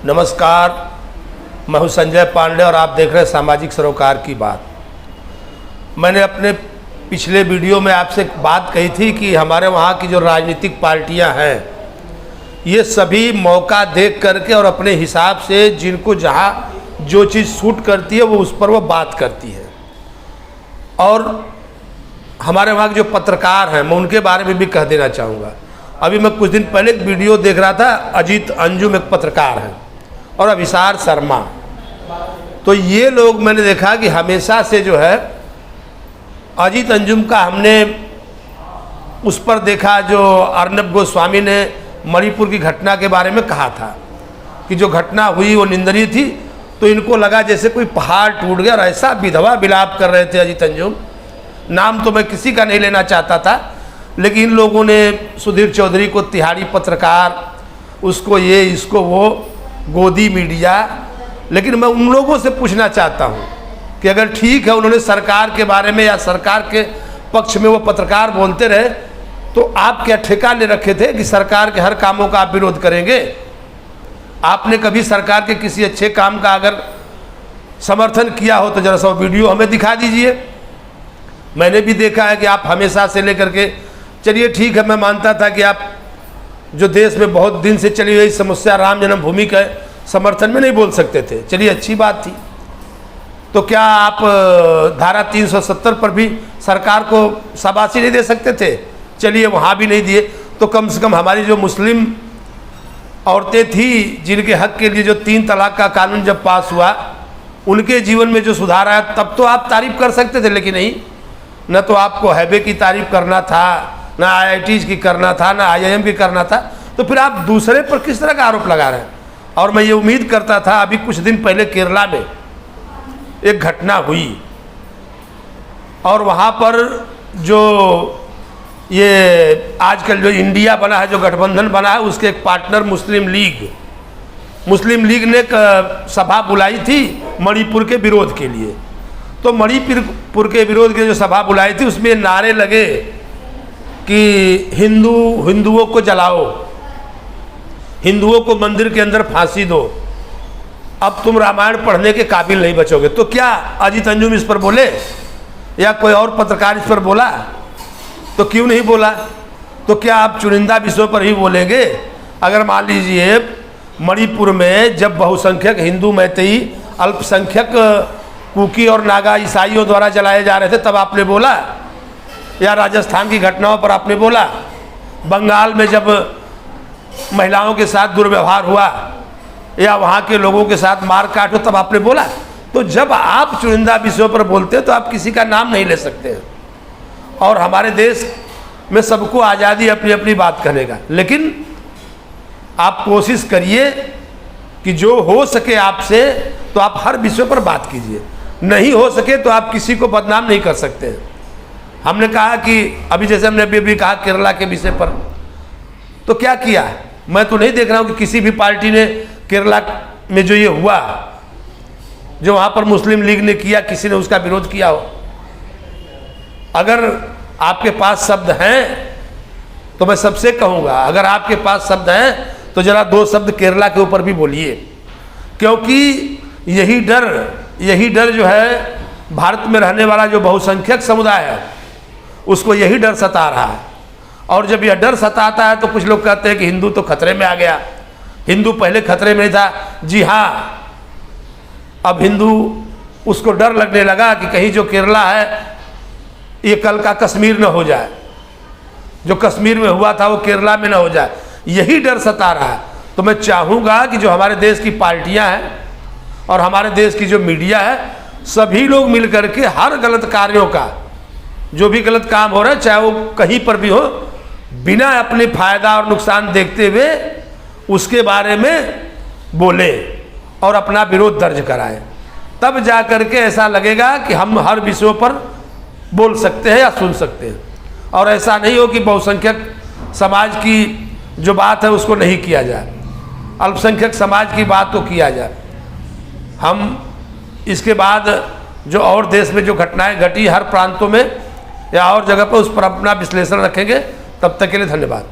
नमस्कार, मैं हूं संजय पांडे और आप देख रहे हैं सामाजिक सरोकार की बात। मैंने अपने पिछले वीडियो में आपसे एक बात कही थी कि हमारे वहाँ की जो राजनीतिक पार्टियां हैं ये सभी मौका देख करके और अपने हिसाब से जिनको जहाँ जो चीज़ सूट करती है वो उस पर वो बात करती है। और हमारे वहाँ के जो पत्रकार हैं मैं उनके बारे में भी कह देना चाहूँगा। अभी मैं कुछ दिन पहले एक वीडियो देख रहा था, अजीत अंजुम एक पत्रकार हैं और अभिसार शर्मा, तो ये लोग मैंने देखा कि हमेशा से जो है अजीत अंजुम का हमने उस पर देखा जो अर्नब गोस्वामी ने मणिपुर की घटना के बारे में कहा था कि जो घटना हुई वो निंदनीय थी, तो इनको लगा जैसे कोई पहाड़ टूट गया और ऐसा विधवा विलाप कर रहे थे अजीत अंजुम। नाम तो मैं किसी का नहीं लेना चाहता था, लेकिन इन लोगों ने सुधीर चौधरी को तिहाड़ी पत्रकार, उसको ये इसको वो, गोदी मीडिया। लेकिन मैं उन लोगों से पूछना चाहता हूँ कि अगर ठीक है उन्होंने सरकार के बारे में या सरकार के पक्ष में वो पत्रकार बोलते रहे, तो आप क्या ठेका ले रखे थे कि सरकार के हर कामों का आप विरोध करेंगे? आपने कभी सरकार के किसी अच्छे काम का अगर समर्थन किया हो तो जरा सा वीडियो हमें दिखा दीजिए। मैंने भी देखा है कि आप हमेशा से लेकर के, चलिए ठीक है, मैं मानता था कि आप जो देश में बहुत दिन से चली हुई समस्या राम जन्मभूमि के समर्थन में नहीं बोल सकते थे, चलिए अच्छी बात थी। तो क्या आप धारा 370 पर भी सरकार को शाबाशी नहीं दे सकते थे? चलिए वहाँ भी नहीं दिए, तो कम से कम हमारी जो मुस्लिम औरतें थी जिनके हक के लिए जो 3 तलाक का कानून जब पास हुआ, उनके जीवन में जो सुधार आया, तब तो आप तारीफ कर सकते थे। लेकिन नहीं, न तो आपको हैबे की तारीफ करना था, ना IITs की करना था, ना IIM की करना था। तो फिर आप दूसरे पर किस तरह का आरोप लगा रहे हैं? और मैं ये उम्मीद करता था, अभी कुछ दिन पहले केरला में एक घटना हुई और वहाँ पर जो ये आजकल जो इंडिया बना है, जो गठबंधन बना है, उसके एक पार्टनर मुस्लिम लीग ने एक सभा बुलाई थी मणिपुर के विरोध के लिए। तो मणिपुर के विरोध के जो सभा बुलाई थी उसमें नारे लगे कि हिंदुओं को जलाओ, हिंदुओं को मंदिर के अंदर फांसी दो, अब तुम रामायण पढ़ने के काबिल नहीं बचोगे। तो क्या अजीत अंजुम इस पर बोले या कोई और पत्रकार इस पर बोला? तो क्यों नहीं बोला? तो क्या आप चुनिंदा विषयों पर ही बोलेंगे? अगर मान लीजिए मणिपुर में जब बहुसंख्यक हिंदू, मैतेई, अल्पसंख्यक कुकी और नागा ईसाइयों द्वारा जलाए जा रहे थे, तब आपने बोला? या राजस्थान की घटनाओं पर आपने बोला? बंगाल में जब महिलाओं के साथ दुर्व्यवहार हुआ या वहाँ के लोगों के साथ मारकाट हो, तब आपने बोला? तो जब आप चुनिंदा विषयों पर बोलते हैं तो आप किसी का नाम नहीं ले सकते हैं। और हमारे देश में सबको आज़ादी अपनी अपनी बात करने का, लेकिन आप कोशिश करिए कि जो हो सके आपसे तो आप हर विषय पर बात कीजिए, नहीं हो सके तो आप किसी को बदनाम नहीं कर सकते हैं। हमने कहा कि अभी जैसे हमने अभी कहा केरला के विषय पर, तो क्या किया? मैं तो नहीं देख रहा हूँ कि किसी भी पार्टी ने केरला में जो ये हुआ, जो वहाँ पर मुस्लिम लीग ने किया, किसी ने उसका विरोध किया हो। अगर आपके पास शब्द हैं तो मैं सबसे कहूँगा, अगर आपके पास शब्द हैं तो जरा 2 शब्द केरला के ऊपर भी बोलिए, क्योंकि यही डर जो है भारत में रहने वाला जो बहुसंख्यक समुदाय है उसको यही डर सता रहा है। और जब यह डर सताता है तो कुछ लोग कहते हैं कि हिंदू तो खतरे में आ गया। हिंदू पहले खतरे में नहीं था। जी हाँ, अब हिंदू उसको डर लगने लगा कि कहीं जो केरला है ये कल का कश्मीर न हो जाए, जो कश्मीर में हुआ था वो केरला में न हो जाए, यही डर सता रहा है। तो मैं चाहूँगा कि जो हमारे देश की पार्टियां हैं और हमारे देश की जो मीडिया है, सभी लोग मिलकर के हर गलत कार्यों का, जो भी गलत काम हो रहा है चाहे वो कहीं पर भी हो, बिना अपने फायदा और नुकसान देखते हुए उसके बारे में बोले और अपना विरोध दर्ज कराएं। तब जा करके ऐसा लगेगा कि हम हर विषयों पर बोल सकते हैं या सुन सकते हैं। और ऐसा नहीं हो कि बहुसंख्यक समाज की जो बात है उसको नहीं किया जाए, अल्पसंख्यक समाज की बात को किया जाए। हम इसके बाद जो और देश में जो घटनाएं घटी हर प्रांतों में या और जगह पर, उस पर अपना विश्लेषण रखेंगे। तब तक के लिए धन्यवाद।